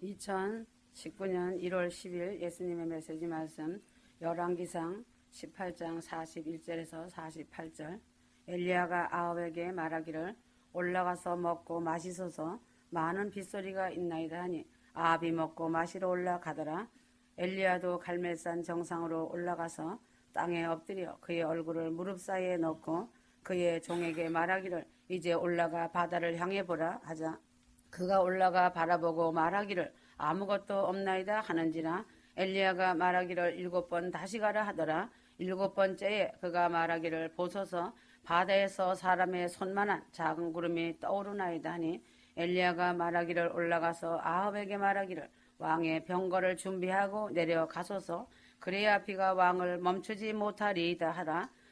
2019년 1월 10일 예수님의 메시지 말씀 열왕기상 18장 41절에서 48절. 엘리야가 아합에게 말하기를 올라가서 먹고 마시소서, 많은 빗소리가 있나이다 하니 아합이 먹고 마시러 올라가더라. 엘리야도 갈멜산 정상으로 올라가서 땅에 엎드려 그의 얼굴을 무릎 사이에 넣고 그의 종에게 말하기를 이제 올라가 바다를 향해 보라 하자. 그가 올라가 바라보고 말하기를 아무것도 없나이다 하는지라. 엘리야가 말하기를 7번 다시 가라 하더라. 7번째에 그가 말하기를 보소서, 바다에서 사람의 손만한 작은 구름이 떠오르나이다 하니 엘리야가 말하기를 올라가서 아합에게 말하기를 왕의 병거를 준비하고 내려가소서, 그래야 비가 왕을 멈추지 못하리이다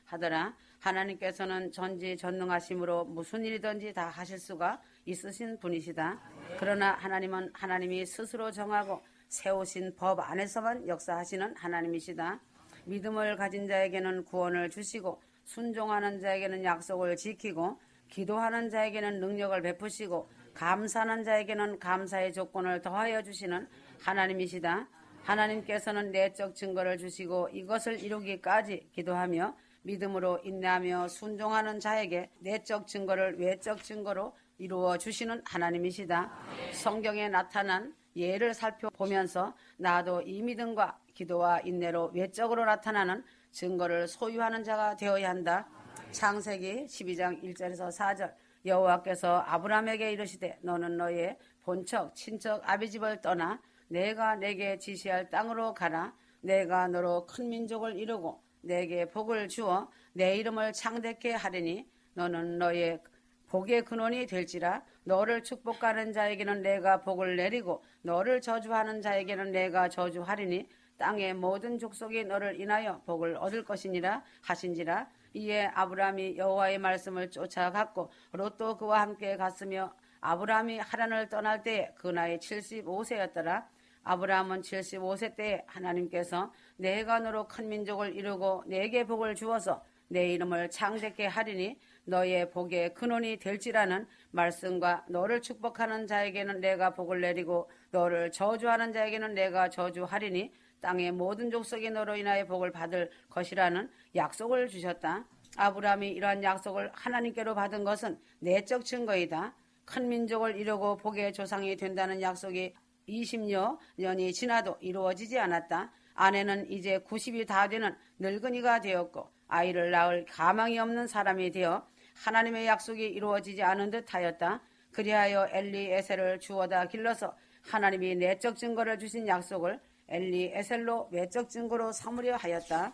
하더라. 하나님께서는 전지전능하심으로 무슨 일이든지 다 하실 수가 있으신 분이시다. 그러나 하나님은 하나님이 스스로 정하고 세우신 법 안에서만 역사하시는 하나님이시다. 믿음을 가진 자에게는 구원을 주시고 순종하는 자에게는 약속을 지키고 기도하는 자에게는 능력을 베푸시고 감사하는 자에게는 감사의 조건을 더하여 주시는 하나님이시다. 하나님께서는 내적 증거를 주시고 이것을 이루기까지 기도하며 믿음으로 인내하며 순종하는 자에게 내적 증거를 외적 증거로 이루어 주시는 하나님이시다. 성경에 나타난 예를 살펴보면서 나도 이 믿음과 기도와 인내로 외적으로 나타나는 증거를 소유하는 자가 되어야 한다. 창세기 12장 1절에서 4절. 여호와께서 아브라함에게 이르시되 너는 너의 본척 친척 아비집을 떠나 내가 내게 지시할 땅으로 가라. 내가 너로 큰 민족을 이루고 내게 복을 주어 내 이름을 창대케 하리니 너는 너의 복의 근원이 될지라. 너를 축복하는 자에게는 내가 복을 내리고 너를 저주하는 자에게는 내가 저주하리니 땅의 모든 족속이 너를 인하여 복을 얻을 것이니라 하신지라. 이에 아브라함이 여호와의 말씀을 쫓아갔고 롯도 그와 함께 갔으며 아브라함이 하란을 떠날 때에 그 나이 75세였더라. 아브라함은 75세 때에 하나님께서 내가 너로 큰 민족을 이루고 내게 복을 주어서 내 이름을 창대케 하리니 너의 복의 근원이 될지라는 말씀과 너를 축복하는 자에게는 내가 복을 내리고 너를 저주하는 자에게는 내가 저주하리니 땅의 모든 족속이 너로 인하여 복을 받을 것이라는 약속을 주셨다. 아브라함이 이러한 약속을 하나님께로 받은 것은 내적 증거이다. 큰 민족을 이루고 복의 조상이 된다는 약속이 20여 년이 지나도 이루어지지 않았다. 아내는 이제 90이 다 되는 늙은이가 되었고 아이를 낳을 가망이 없는 사람이 되어 하나님의 약속이 이루어지지 않은 듯 하였다. 그리하여 엘리에셀을 주워다 길러서 하나님이 내적 증거를 주신 약속을 엘리에셀로 외적 증거로 삼으려 하였다.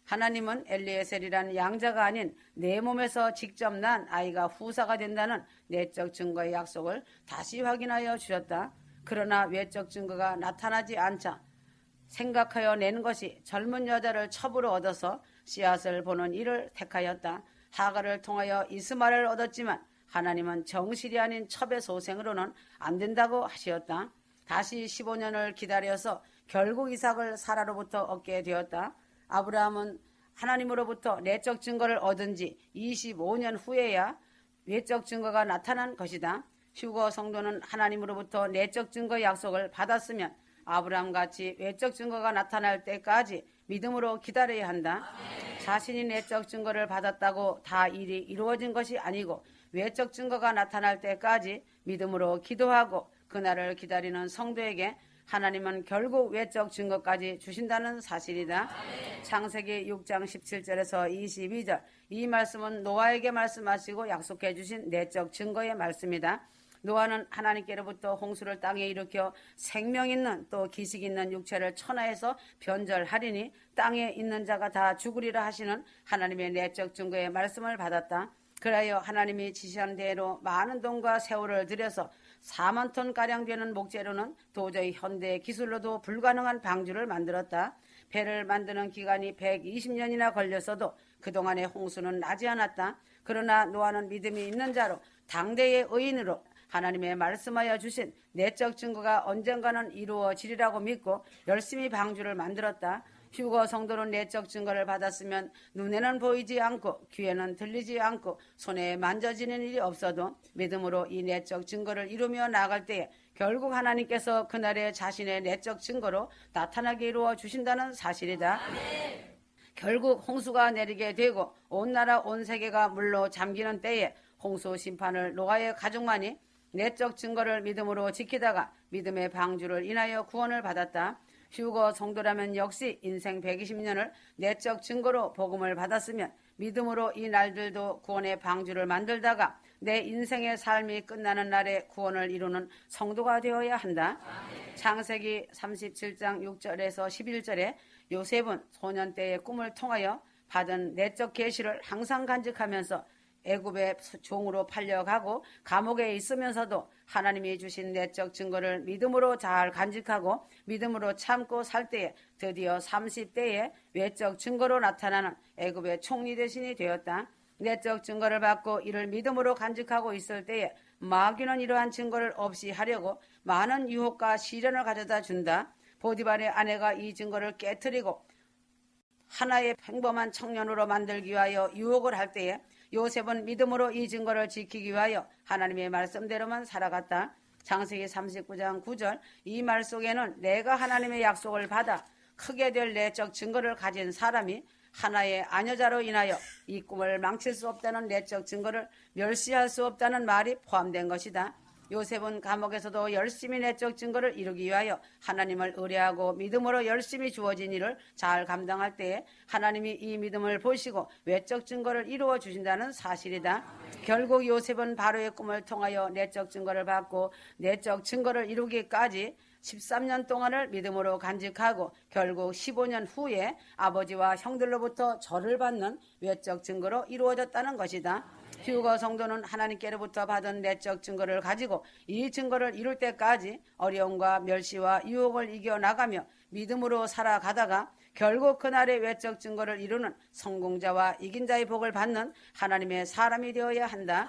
하나님은 엘리에셀이라는 양자가 아닌 내 몸에서 직접 난 아이가 후사가 된다는 내적 증거의 약속을 다시 확인하여 주셨다. 그러나 외적 증거가 나타나지 않자 생각하여 낸 것이 젊은 여자를 첩으로 얻어서 씨앗을 보는 일을 택하였다. 하가를 통하여 이스마엘을 얻었지만 하나님은 정실이 아닌 첩의 소생으로는 안 된다고 하시었다. 다시 15년을 기다려서 결국 이삭을 사라로부터 얻게 되었다. 아브라함은 하나님으로부터 내적 증거를 얻은 지 25년 후에야 외적 증거가 나타난 것이다. 휴거 성도는 하나님으로부터 내적 증거 약속을 받았으면 아브라함같이 외적 증거가 나타날 때까지 믿음으로 기다려야 한다. 자신이 내적 증거를 받았다고 다 일이 이루어진 것이 아니고 외적 증거가 나타날 때까지 믿음으로 기도하고 그날을 기다리는 성도에게 하나님은 결국 외적 증거까지 주신다는 사실이다. 창세기 6장 17절에서 22절. 이 말씀은 노아에게 말씀하시고 약속해 주신 내적 증거의 말씀이다. 노아는 하나님께로부터 홍수를 땅에 일으켜 생명 있는 또 기식 있는 육체를 천하에서 변절하리니 땅에 있는 자가 다 죽으리라 하시는 하나님의 내적 증거의 말씀을 받았다. 그래야 하나님이 지시한 대로 많은 돈과 세월을 들여서 4만 톤가량 되는 목재로는 도저히 현대의 기술로도 불가능한 방주를 만들었다. 배를 만드는 기간이 120년이나 걸렸어도 그동안의 홍수는 나지 않았다. 그러나 노아는 믿음이 있는 자로 당대의 의인으로 하나님의 말씀하여 주신 내적 증거가 언젠가는 이루어지리라고 믿고 열심히 방주를 만들었다. 휴거 성도는 내적 증거를 받았으면 눈에는 보이지 않고 귀에는 들리지 않고 손에 만져지는 일이 없어도 믿음으로 이 내적 증거를 이루며 나아갈 때에 결국 하나님께서 그날에 자신의 내적 증거로 나타나게 이루어 주신다는 사실이다. 결국 홍수가 내리게 되고 온 나라 온 세계가 물로 잠기는 때에 홍수 심판을 노아의 가족만이 내적 증거를 믿음으로 지키다가 믿음의 방주를 인하여 구원을 받았다. 휴거 성도라면 역시 인생 120년을 내적 증거로 복음을 받았으면 믿음으로 이 날들도 구원의 방주를 만들다가 내 인생의 삶이 끝나는 날에 구원을 이루는 성도가 되어야 한다. 창세기 37장 6절에서 11절에 요셉은 소년 때의 꿈을 통하여 받은 내적 계시를 항상 간직하면서 애굽의 종으로 팔려가고 감옥에 있으면서도 하나님이 주신 내적 증거를 믿음으로 잘 간직하고 믿음으로 참고 살 때에 드디어 30대에 외적 증거로 나타나는 애굽의 총리 대신이 되었다. 내적 증거를 받고 이를 믿음으로 간직하고 있을 때에 마귀는 이러한 증거를 없이 하려고 많은 유혹과 시련을 가져다 준다. 보디발의 아내가 이 증거를 깨트리고 하나의 평범한 청년으로 만들기 위하여 유혹을 할 때에 요셉은 믿음으로 이 증거를 지키기 위하여 하나님의 말씀대로만 살아갔다. 창세기 39장 9절 이 말 속에는 내가 하나님의 약속을 받아 크게 될 내적 증거를 가진 사람이 하나의 아녀자로 인하여 이 꿈을 망칠 수 없다는 내적 증거를 멸시할 수 없다는 말이 포함된 것이다. 요셉은 감옥에서도 열심히 내적 증거를 이루기 위하여 하나님을 의뢰하고 믿음으로 열심히 주어진 일을 잘 감당할 때에 하나님이 이 믿음을 보시고 외적 증거를 이루어 주신다는 사실이다. 결국 요셉은 바로의 꿈을 통하여 내적 증거를 받고 내적 증거를 이루기까지 13년 동안을 믿음으로 간직하고 결국 15년 후에 아버지와 형들로부터 절을 받는 외적 증거로 이루어졌다는 것이다. 휴거 성도는 하나님께로부터 받은 내적 증거를 가지고 이 증거를 이룰 때까지 어려움과 멸시와 유혹을 이겨나가며 믿음으로 살아가다가 결국 그날의 외적 증거를 이루는 성공자와 이긴 자의 복을 받는 하나님의 사람이 되어야 한다.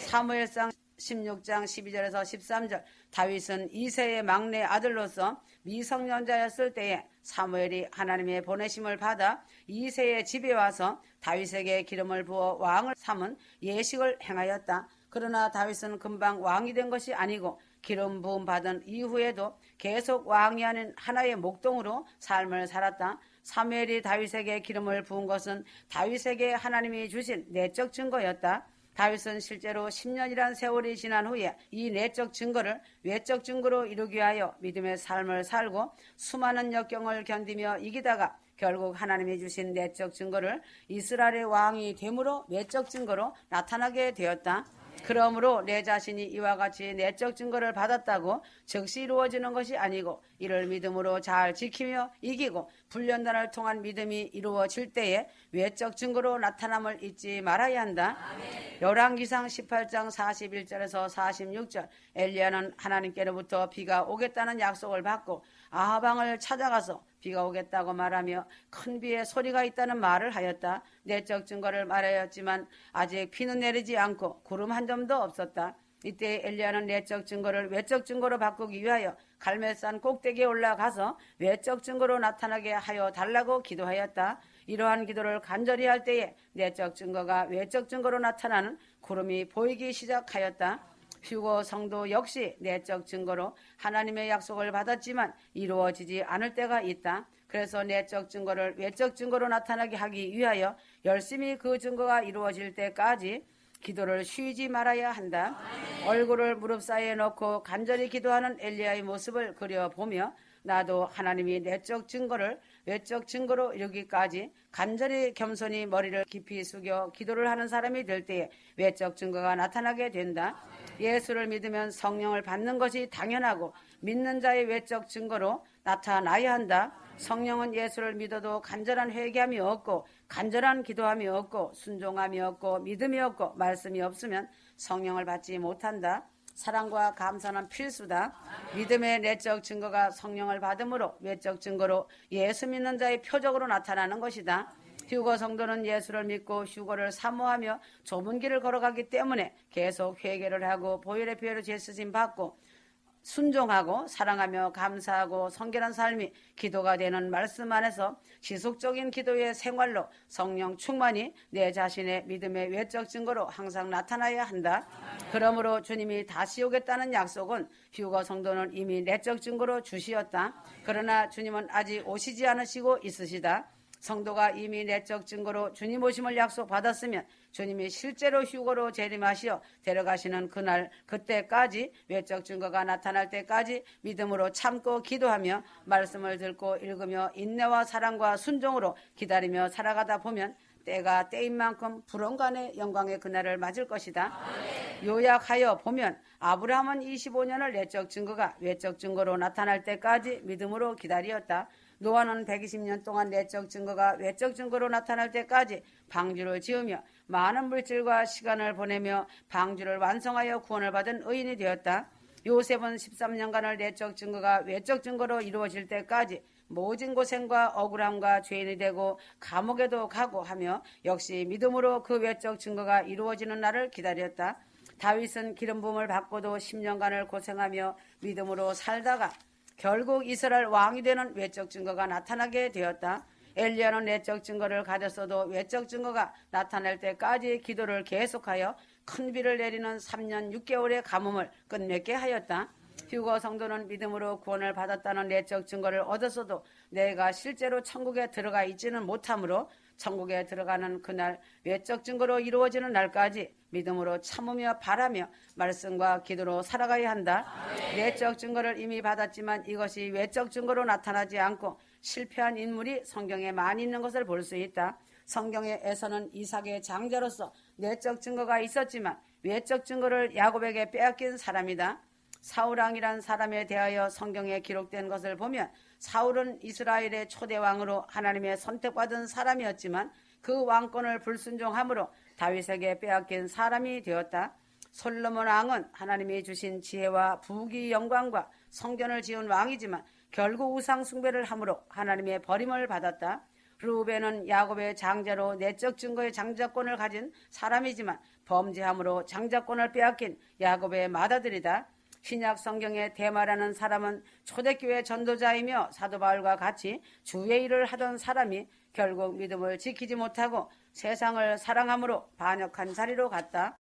사무엘상 16장 12절에서 13절 다윗은 이새의 막내 아들로서 미성년자였을 때에 사무엘이 하나님의 보내심을 받아 이새의 집에 와서 다윗에게 기름을 부어 왕을 삼은 예식을 행하였다. 그러나 다윗은 금방 왕이 된 것이 아니고 기름 부음 받은 이후에도 계속 왕이 아닌 하나의 목동으로 삶을 살았다. 사무엘이 다윗에게 기름을 부은 것은 다윗에게 하나님이 주신 내적 증거였다. 다윗은 실제로 10년이란 세월이 지난 후에 이 내적 증거를 외적 증거로 이루기 위하여 믿음의 삶을 살고 수많은 역경을 견디며 이기다가 결국 하나님이 주신 내적 증거를 이스라엘의 왕이 됨으로 외적 증거로 나타나게 되었다. 그러므로 내 자신이 이와 같이 내적 증거를 받았다고 즉시 이루어지는 것이 아니고 이를 믿음으로 잘 지키며 이기고 훈련단을 통한 믿음이 이루어질 때에 외적 증거로 나타남을 잊지 말아야 한다. 열왕기상 18장 41절에서 46절 엘리야는 하나님께로부터 비가 오겠다는 약속을 받고 아합 왕을 찾아가서 비가 오겠다고 말하며 큰 비의 소리가 있다는 말을 하였다. 내적 증거를 말하였지만 아직 비는 내리지 않고 구름 한 점도 없었다. 이때 엘리야는 내적 증거를 외적 증거로 바꾸기 위하여 갈멜산 꼭대기에 올라가서 외적 증거로 나타나게 하여 달라고 기도하였다. 이러한 기도를 간절히 할 때에 내적 증거가 외적 증거로 나타나는 구름이 보이기 시작하였다. 휴거 성도 역시 내적 증거로 하나님의 약속을 받았지만 이루어지지 않을 때가 있다. 그래서 내적 증거를 외적 증거로 나타나게 하기 위하여 열심히 그 증거가 이루어질 때까지 기도를 쉬지 말아야 한다. 얼굴을 무릎 사이에 놓고 간절히 기도하는 엘리야의 모습을 그려보며 나도 하나님이 내적 증거를 외적 증거로 이루기까지 간절히 겸손히 머리를 깊이 숙여 기도를 하는 사람이 될 때에 외적 증거가 나타나게 된다. 예수를 믿으면 성령을 받는 것이 당연하고 믿는 자의 외적 증거로 나타나야 한다. 성령은 예수를 믿어도 간절한 회개함이 없고 간절한 기도함이 없고 순종함이 없고 믿음이 없고 말씀이 없으면 성령을 받지 못한다. 사랑과 감사는 필수다. 믿음의 내적 증거가 성령을 받음으로 외적 증거로 예수 믿는 자의 표적으로 나타나는 것이다. 휴거 성도는 예수를 믿고 휴거를 사모하며 좁은 길을 걸어가기 때문에 계속 회개를 하고 보혈의 피로 죄수심 받고 순종하고 사랑하며 감사하고 성결한 삶이 기도가 되는 말씀 안에서 지속적인 기도의 생활로 성령 충만이 내 자신의 믿음의 외적 증거로 항상 나타나야 한다. 그러므로 주님이 다시 오겠다는 약속은 휴거 성도는 이미 내적 증거로 주시었다. 그러나 주님은 아직 오시지 않으시고 있으시다. 성도가 이미 내적 증거로 주님 오심을 약속받았으면 주님이 실제로 휴거로 재림하시어 데려가시는 그날 그때까지 외적 증거가 나타날 때까지 믿음으로 참고 기도하며 말씀을 듣고 읽으며 인내와 사랑과 순종으로 기다리며 살아가다 보면 때가 때인 만큼 불언간의 영광의 그날을 맞을 것이다. 요약하여 보면 아브라함은 25년을 내적 증거가 외적 증거로 나타날 때까지 믿음으로 기다렸다. 노아는 120년 동안 내적 증거가 외적 증거로 나타날 때까지 방주를 지으며 많은 물질과 시간을 보내며 방주를 완성하여 구원을 받은 의인이 되었다. 요셉은 13년간을 내적 증거가 외적 증거로 이루어질 때까지 모진 고생과 억울함과 죄인이 되고 감옥에도 가고 하며 역시 믿음으로 그 외적 증거가 이루어지는 날을 기다렸다. 다윗은 기름 부음을 받고도 10년간을 고생하며 믿음으로 살다가 결국 이스라엘 왕이 되는 외적 증거가 나타나게 되었다. 엘리야는 내적 증거를 가졌어도 외적 증거가 나타날 때까지 기도를 계속하여 큰 비를 내리는 3년 6개월의 가뭄을 끝맺게 하였다. 휴거 성도는 믿음으로 구원을 받았다는 내적 증거를 얻었어도 내가 실제로 천국에 들어가 있지는 못하므로 천국에 들어가는 그날 외적 증거로 이루어지는 날까지 믿음으로 참으며 바라며 말씀과 기도로 살아가야 한다. 내적 증거를 이미 받았지만 이것이 외적 증거로 나타나지 않고 실패한 인물이 성경에 많이 있는 것을 볼 수 있다. 성경에 에서는 이삭의 장자로서 내적 증거가 있었지만 외적 증거를 야곱에게 빼앗긴 사람이다. 사울왕이란 사람에 대하여 성경에 기록된 것을 보면 사울은 이스라엘의 초대 왕으로 하나님의 선택받은 사람이었지만 그 왕권을 불순종함으로 다윗에게 빼앗긴 사람이 되었다. 솔로몬 왕은 하나님이 주신 지혜와 부귀 영광과 성전을 지은 왕이지만 결국 우상 숭배를 함으로 하나님의 버림을 받았다. 르우벤은 야곱의 장자로 내적 증거의 장자권을 가진 사람이지만 범죄함으로 장자권을 빼앗긴 야곱의 맏아들이다. 신약 성경의 데마라는 사람은 초대교회 전도자이며 사도 바울과 같이 주의 일을 하던 사람이 결국 믿음을 지키지 못하고 세상을 사랑함으로 반역한 자리로 갔다.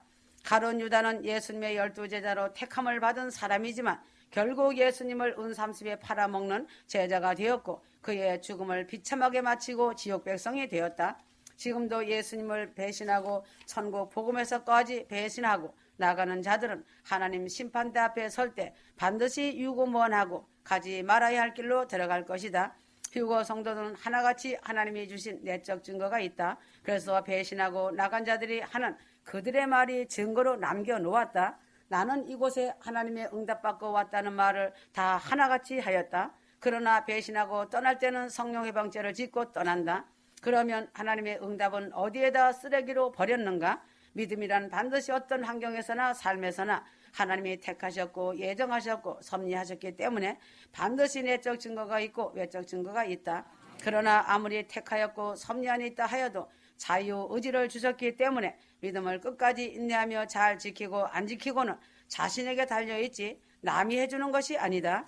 가룟 유다는 예수님의 12제자로 택함을 받은 사람이지만 결국 예수님을 은30에 팔아먹는 제자가 되었고 그의 죽음을 비참하게 마치고 지옥 백성이 되었다. 지금도 예수님을 배신하고 천국 복음에서까지 배신하고 나가는 자들은 하나님 심판대 앞에 설 때 반드시 유고무원하고 가지 말아야 할 길로 들어갈 것이다. 휴거 성도는 하나같이 하나님이 주신 내적 증거가 있다. 그래서 배신하고 나간 자들이 하는 그들의 말이 증거로 남겨놓았다. 나는 이곳에 하나님의 응답받고 왔다는 말을 다 하나같이 하였다. 그러나 배신하고 떠날 때는 성령해방죄를 짓고 떠난다. 그러면 하나님의 응답은 어디에다 쓰레기로 버렸는가? 믿음이란 반드시 어떤 환경에서나 삶에서나 하나님이 택하셨고 예정하셨고 섭리하셨기 때문에 반드시 내적 증거가 있고 외적 증거가 있다. 그러나 아무리 택하였고 섭리안이 있다 하여도 자유의지를 주셨기 때문에 믿음을 끝까지 인내하며 잘 지키고 안 지키고는 자신에게 달려있지 남이 해주는 것이 아니다.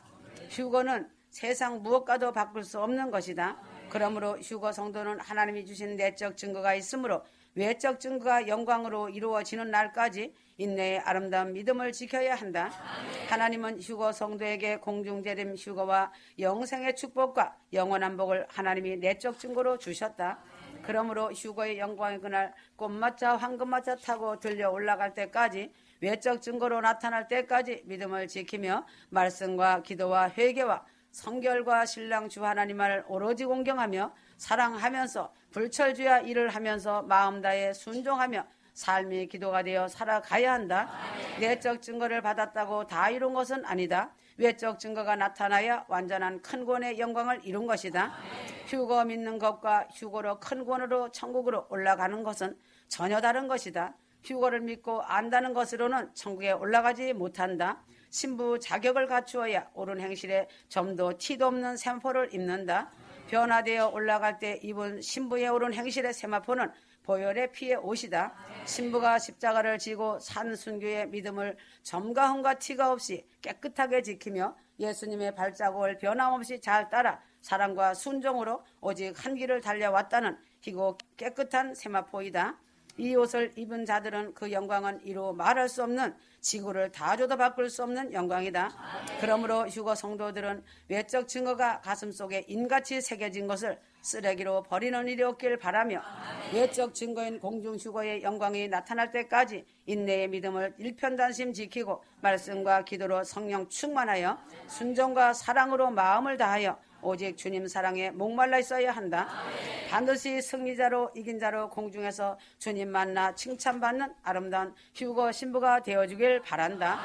휴거는 세상 무엇과도 바꿀 수 없는 것이다. 그러므로 휴거 성도는 하나님이 주신 내적 증거가 있으므로 외적 증거가 영광으로 이루어지는 날까지 인내의 아름다운 믿음을 지켜야 한다. 하나님은 휴거 성도에게 공중재림 휴거와 영생의 축복과 영원한 복을 하나님이 내적 증거로 주셨다. 그러므로 휴거의 영광의 그날 꽃마차 황금마차 타고 들려 올라갈 때까지 외적 증거로 나타날 때까지 믿음을 지키며 말씀과 기도와 회개와 성결과 신랑 주 하나님을 오로지 공경하며 사랑하면서 불철주야 일을 하면서 마음 다해 순종하며 삶이 기도가 되어 살아가야 한다. 내적 증거를 받았다고 다 이룬 것은 아니다. 외적 증거가 나타나야 완전한 큰 구원의 영광을 이룬 것이다. 휴거 믿는 것과 휴거로 큰 구원으로 천국으로 올라가는 것은 전혀 다른 것이다. 휴거를 믿고 안다는 것으로는 천국에 올라가지 못한다. 신부 자격을 갖추어야 옳은 행실에 점도 티도 없는 세마포를 입는다. 변화되어 올라갈 때 입은 신부의 옳은 행실의 세마포는 보혈의 피의 옷이다. 신부가 십자가를 지고 산 순교의 믿음을 점과 흠과 티가 없이 깨끗하게 지키며 예수님의 발자국을 변함없이 잘 따라 사랑과 순종으로 오직 한 길을 달려왔다는 희고 깨끗한 세마포이다. 이 옷을 입은 자들은 그 영광은 이루 말할 수 없는, 지구를 다 줘도 바꿀 수 없는 영광이다. 그러므로 휴거 성도들은 외적 증거가 가슴속에 인같이 새겨진 것을 쓰레기로 버리는 일이 없길 바라며 외적 증거인 공중 휴거의 영광이 나타날 때까지 인내의 믿음을 일편단심 지키고 말씀과 기도로 성령 충만하여 순종과 사랑으로 마음을 다하여 오직 주님 사랑에 목말라 있어야 한다. 반드시 승리자로 이긴 자로 공중에서 주님 만나 칭찬받는 아름다운 휴거 신부가 되어주길 바란다.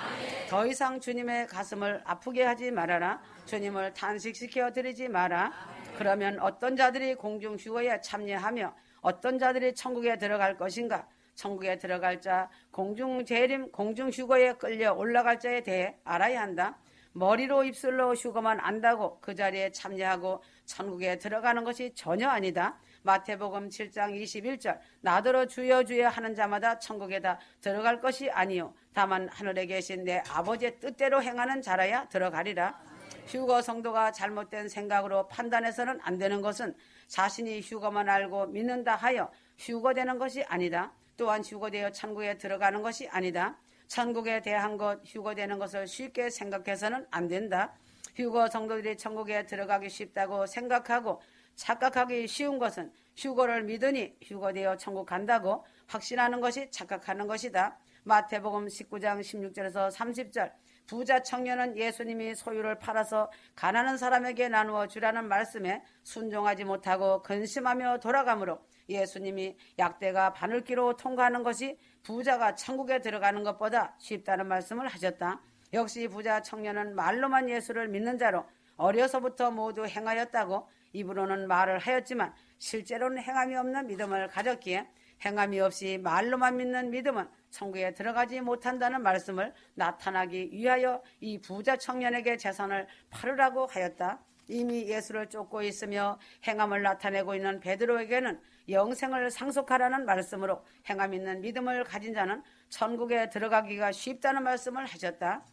더 이상 주님의 가슴을 아프게 하지 말아라. 주님을 탄식시켜 드리지 마라. 그러면 어떤 자들이 공중 휴거에 참여하며 어떤 자들이 천국에 들어갈 것인가? 천국에 들어갈 자, 공중 재림, 공중 휴거에 끌려 올라갈 자에 대해 알아야 한다. 머리로 입술로 휴거만 안다고 그 자리에 참여하고 천국에 들어가는 것이 전혀 아니다. 마태복음 7장 21절 나더러 주여 주여 하는 자마다 천국에 다 들어갈 것이 아니요 다만 하늘에 계신 내 아버지의 뜻대로 행하는 자라야 들어가리라. 휴거 성도가 잘못된 생각으로 판단해서는 안 되는 것은 자신이 휴거만 알고 믿는다 하여 휴거되는 것이 아니다. 또한 휴거되어 천국에 들어가는 것이 아니다. 천국에 대한 것, 휴거되는 것을 쉽게 생각해서는 안 된다. 휴거 성도들이 천국에 들어가기 쉽다고 생각하고 착각하기 쉬운 것은 휴거를 믿으니 휴거되어 천국 간다고 확신하는 것이 착각하는 것이다. 마태복음 19장 16절에서 30절 부자 청년은 예수님이 소유를 팔아서 가난한 사람에게 나누어 주라는 말씀에 순종하지 못하고 근심하며 돌아가므로 예수님이 약대가 바늘기로 통과하는 것이 부자가 천국에 들어가는 것보다 쉽다는 말씀을 하셨다. 역시 부자 청년은 말로만 예수를 믿는 자로 어려서부터 모두 행하였다고 입으로는 말을 하였지만 실제로는 행함이 없는 믿음을 가졌기에 행함이 없이 말로만 믿는 믿음은 천국에 들어가지 못한다는 말씀을 나타나기 위하여 이 부자 청년에게 재산을 팔으라고 하였다. 이미 예수를 쫓고 있으며 행함을 나타내고 있는 베드로에게는 영생을 상속하라는 말씀으로 행함 있는 믿음을 가진 자는 천국에 들어가기가 쉽다는 말씀을 하셨다.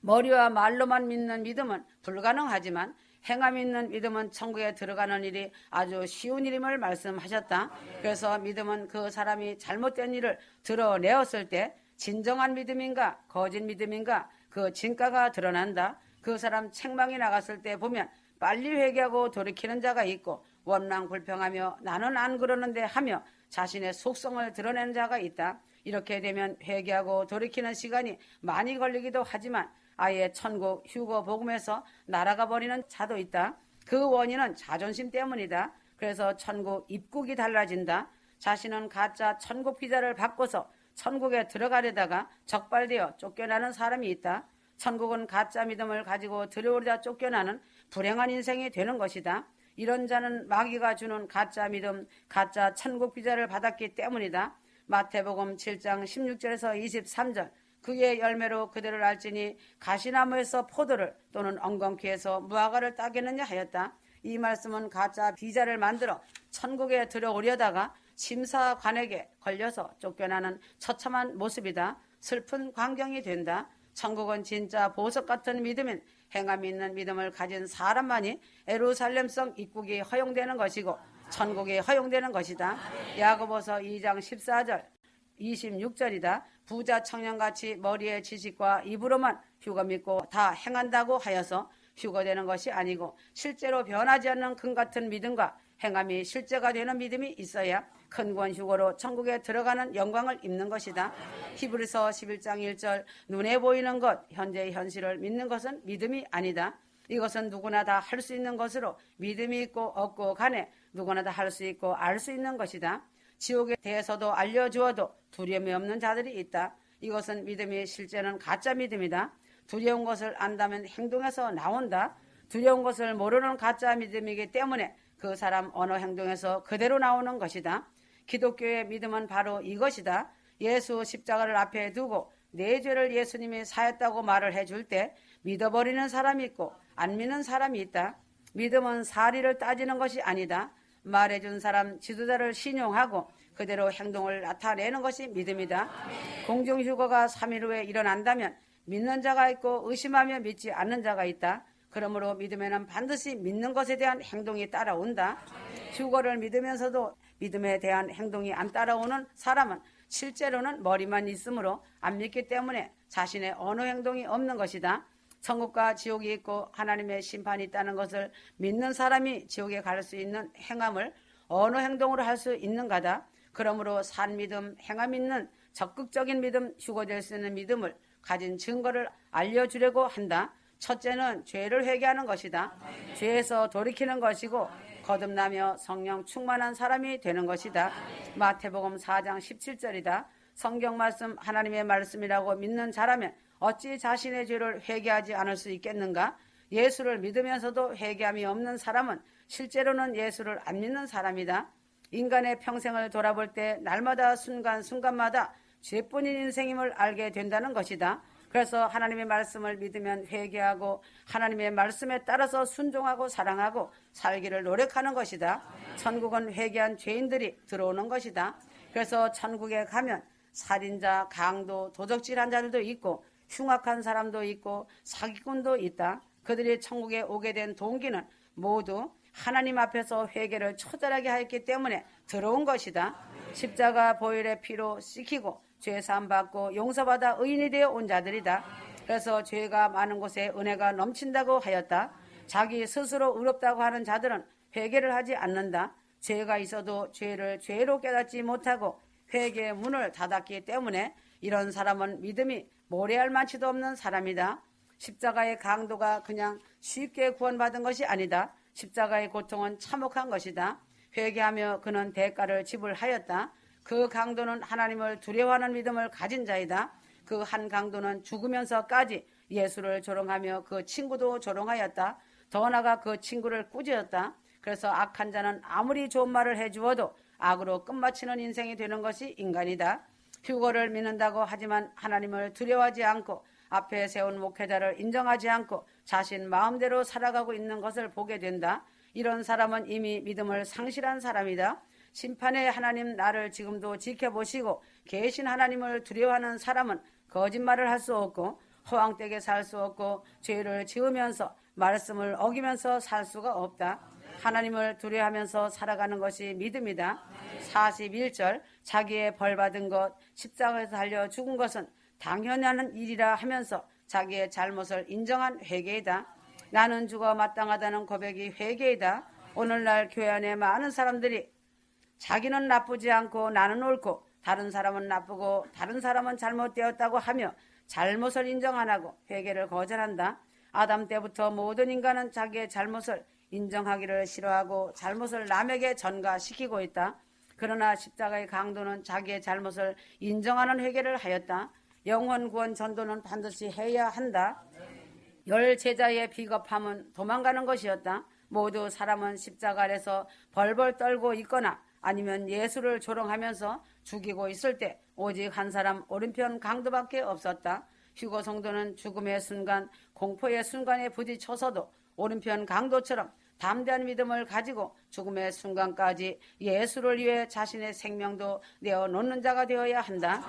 머리와 말로만 믿는 믿음은 불가능하지만 행함 있는 믿음은 천국에 들어가는 일이 아주 쉬운 일임을 말씀하셨다. 그래서 믿음은 그 사람이 잘못된 일을 드러내었을 때 진정한 믿음인가 거짓 믿음인가 그 진가가 드러난다. 그 사람 책망이 나갔을 때 보면 빨리 회개하고 돌이키는 자가 있고 원망불평하며 나는 안 그러는데 하며 자신의 속성을 드러내는 자가 있다. 이렇게 되면 회개하고 돌이키는 시간이 많이 걸리기도 하지만 아예 천국 휴거 복음에서 날아가 버리는 자도 있다. 그 원인은 자존심 때문이다. 그래서 천국 입국이 달라진다. 자신은 가짜 천국 비자를 바꿔서 천국에 들어가려다가 적발되어 쫓겨나는 사람이 있다. 천국은 가짜 믿음을 가지고 들어오려다 쫓겨나는 불행한 인생이 되는 것이다. 이런 자는 마귀가 주는 가짜 믿음, 가짜 천국 비자를 받았기 때문이다. 마태복음 7장 16절에서 23절 그의 열매로 그들을 알지니 가시나무에서 포도를 또는 엉겅퀴에서 무화과를 따겠느냐 하였다. 이 말씀은 가짜 비자를 만들어 천국에 들어오려다가 심사관에게 걸려서 쫓겨나는 처참한 모습이다. 슬픈 광경이 된다. 천국은 진짜 보석 같은 믿음인 행함이 있는 믿음을 가진 사람만이 예루살렘성 입국이 허용되는 것이고 천국이 허용되는 것이다. 야고보서 2장 14절 26절이다. 부자 청년같이 머리의 지식과 입으로만 휴거 믿고 다 행한다고 하여서 휴거되는 것이 아니고 실제로 변하지 않는 금 같은 믿음과 행함이 실제가 되는 믿음이 있어야 큰권 휴거로 천국에 들어가는 영광을 입는 것이다. 히브리서 11장 1절 눈에 보이는 것, 현재의 현실을 믿는 것은 믿음이 아니다. 이것은 누구나 다 할 수 있는 것으로 믿음이 있고 없고 간에 누구나 다 할 수 있고 알 수 있는 것이다. 지옥에 대해서도 알려주어도 두려움이 없는 자들이 있다. 이것은 믿음이 실제는 가짜 믿음이다. 두려운 것을 안다면 행동에서 나온다. 두려운 것을 모르는 가짜 믿음이기 때문에 그 사람 언어 행동에서 그대로 나오는 것이다. 기독교의 믿음은 바로 이것이다. 예수 십자가를 앞에 두고 내 죄를 예수님이 사했다고 말을 해줄 때 믿어버리는 사람이 있고 안 믿는 사람이 있다. 믿음은 사리를 따지는 것이 아니다. 말해준 사람 지도자를 신용하고 그대로 행동을 나타내는 것이 믿음이다. 공중휴거가 3일 후에 일어난다면 믿는 자가 있고 의심하며 믿지 않는 자가 있다. 그러므로 믿음에는 반드시 믿는 것에 대한 행동이 따라온다. 휴거를 믿으면서도 믿음에 대한 행동이 안 따라오는 사람은 실제로는 머리만 있으므로 안 믿기 때문에 자신의 어느 행동이 없는 것이다. 천국과 지옥이 있고 하나님의 심판이 있다는 것을 믿는 사람이 지옥에 갈 수 있는 행함을 어느 행동으로 할 수 있는가다. 그러므로 산 믿음, 행함 있는 적극적인 믿음, 휴거될 수 있는 믿음을 가진 증거를 알려주려고 한다. 첫째는 죄를 회개하는 것이다. 죄에서 돌이키는 것이고 거듭나며 성령 충만한 사람이 되는 것이다. 마태복음 4장 17절이다. 성경 말씀 하나님의 말씀이라고 믿는 자라면 어찌 자신의 죄를 회개하지 않을 수 있겠는가? 예수를 믿으면서도 회개함이 없는 사람은 실제로는 예수를 안 믿는 사람이다. 인간의 평생을 돌아볼 때 날마다 순간순간마다 죄뿐인 인생임을 알게 된다는 것이다. 그래서 하나님의 말씀을 믿으면 회개하고 하나님의 말씀에 따라서 순종하고 사랑하고 살기를 노력하는 것이다. 천국은 회개한 죄인들이 들어오는 것이다. 그래서 천국에 가면 살인자, 강도, 도적질한 자들도 있고 흉악한 사람도 있고 사기꾼도 있다. 그들이 천국에 오게 된 동기는 모두 하나님 앞에서 회개를 처절하게 하였기 때문에 들어온 것이다. 십자가 보혈의 피로 씻기고 죄사함 받고 용서받아 의인이 되어 온 자들이다. 그래서 죄가 많은 곳에 은혜가 넘친다고 하였다. 자기 스스로 의롭다고 하는 자들은 회개를 하지 않는다. 죄가 있어도 죄를 죄로 깨닫지 못하고 회개의 문을 닫았기 때문에 이런 사람은 믿음이 모래알 만치도 없는 사람이다. 십자가의 강도가 그냥 쉽게 구원받은 것이 아니다. 십자가의 고통은 참혹한 것이다. 회개하며 그는 대가를 지불하였다. 그 강도는 하나님을 두려워하는 믿음을 가진 자이다. 그 한 강도는 죽으면서까지 예수를 조롱하며 그 친구도 조롱하였다. 더 나아가 그 친구를 꾸짖었다. 그래서 악한 자는 아무리 좋은 말을 해주어도 악으로 끝마치는 인생이 되는 것이 인간이다. 휴거를 믿는다고 하지만 하나님을 두려워하지 않고 앞에 세운 목회자를 인정하지 않고 자신 마음대로 살아가고 있는 것을 보게 된다. 이런 사람은 이미 믿음을 상실한 사람이다. 심판의 하나님 나를 지금도 지켜보시고 계신 하나님을 두려워하는 사람은 거짓말을 할 수 없고 허황되게 살 수 없고 죄를 지으면서 말씀을 어기면서 살 수가 없다. 하나님을 두려워하면서 살아가는 것이 믿음이다. 41절 자기의 벌받은 것 십자가에서 달려 죽은 것은 당연한 일이라 하면서 자기의 잘못을 인정한 회개이다. 나는 죽어 마땅하다는 고백이 회개이다. 오늘날 교회 안에 많은 사람들이 자기는 나쁘지 않고 나는 옳고 다른 사람은 나쁘고 다른 사람은 잘못되었다고 하며 잘못을 인정 안 하고 회개를 거절한다. 아담 때부터 모든 인간은 자기의 잘못을 인정하기를 싫어하고 잘못을 남에게 전가시키고 있다. 그러나 십자가의 강도는 자기의 잘못을 인정하는 회개를 하였다. 영혼 구원 전도는 반드시 해야 한다. 열 제자의 비겁함은 도망가는 것이었다. 모두 사람은 십자가 아래서 벌벌 떨고 있거나 아니면 예수를 조롱하면서 죽이고 있을 때 오직 한 사람 오른편 강도밖에 없었다. 휴거 성도는 죽음의 순간, 공포의 순간에 부딪혀서도 오른편 강도처럼 담대한 믿음을 가지고 죽음의 순간까지 예수를 위해 자신의 생명도 내어놓는 자가 되어야 한다.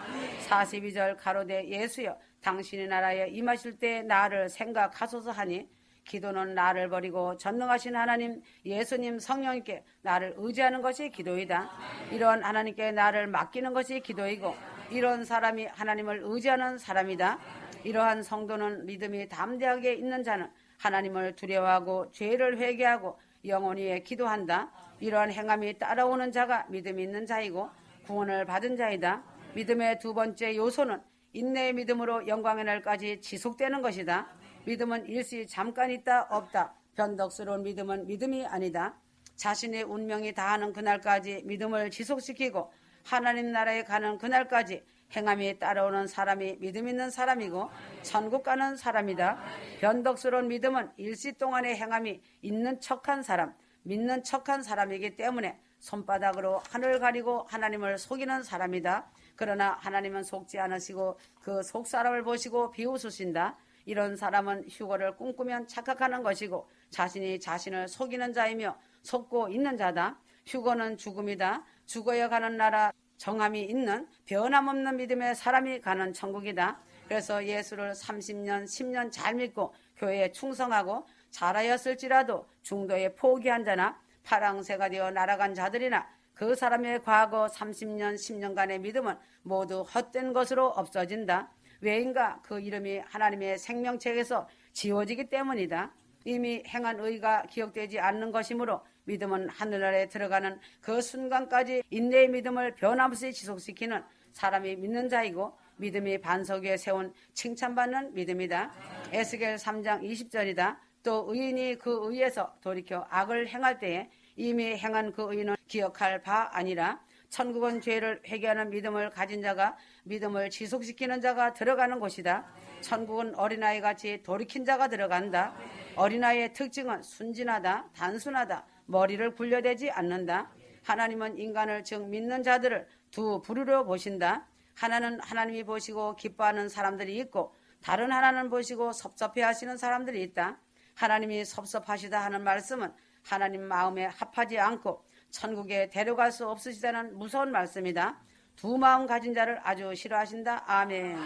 42절 가로되 예수여 당신의 나라에 임하실 때 나를 생각하소서 하니 기도는 나를 버리고 전능하신 하나님 예수님 성령님께 나를 의지하는 것이 기도이다. 이런 하나님께 나를 맡기는 것이 기도이고 이런 사람이 하나님을 의지하는 사람이다. 이러한 성도는 믿음이 담대하게 있는 자는 하나님을 두려워하고 죄를 회개하고 영원히 기도한다. 이러한 행함이 따라오는 자가 믿음이 있는 자이고 구원을 받은 자이다. 믿음의 두 번째 요소는 인내의 믿음으로 영광의 날까지 지속되는 것이다. 믿음은 일시 잠깐 있다 없다. 변덕스러운 믿음은 믿음이 아니다. 자신의 운명이 다하는 그날까지 믿음을 지속시키고 하나님 나라에 가는 그날까지 행함이 따라오는 사람이 믿음 있는 사람이고 천국 가는 사람이다. 변덕스러운 믿음은 일시 동안의 행함이 있는 척한 사람, 믿는 척한 사람이기 때문에 손바닥으로 하늘 가리고 하나님을 속이는 사람이다. 그러나 하나님은 속지 않으시고 그 속사람을 보시고 비웃으신다. 이런 사람은 휴거를 꿈꾸면 착각하는 것이고 자신이 자신을 속이는 자이며 속고 있는 자다. 휴거는 죽음이다. 죽어야 가는 나라 정함이 있는 변함없는 믿음의 사람이 가는 천국이다. 그래서 예수를 30년, 10년 잘 믿고 교회에 충성하고 잘하였을지라도 중도에 포기한 자나 파랑새가 되어 날아간 자들이나 그 사람의 과거 30년, 10년간의 믿음은 모두 헛된 것으로 없어진다. 왜인가? 그 이름이 하나님의 생명책에서 지워지기 때문이다. 이미 행한 의가 기억되지 않는 것이므로 믿음은 하늘나라에 들어가는 그 순간까지 인내의 믿음을 변함없이 지속시키는 사람이 믿는 자이고 믿음이 반석 위에 세운 칭찬받는 믿음이다. 에스겔 3장 20절이다. 또 의인이 그 의에서 돌이켜 악을 행할 때에 이미 행한 그 의는 기억할 바 아니라 천국은 죄를 회개하는 믿음을 가진 자가 믿음을 지속시키는 자가 들어가는 곳이다. 천국은 어린아이 같이 돌이킨 자가 들어간다. 어린아이의 특징은 순진하다, 단순하다, 머리를 굴려대지 않는다. 하나님은 인간을 즉 믿는 자들을 두 부류로 보신다. 하나는 하나님이 보시고 기뻐하는 사람들이 있고 다른 하나는 보시고 섭섭해하시는 사람들이 있다. 하나님이 섭섭하시다 하는 말씀은 하나님 마음에 합하지 않고 천국에 데려갈 수 없으시다는 무서운 말씀이다. 두 마음 가진 자를 아주 싫어하신다. 아멘.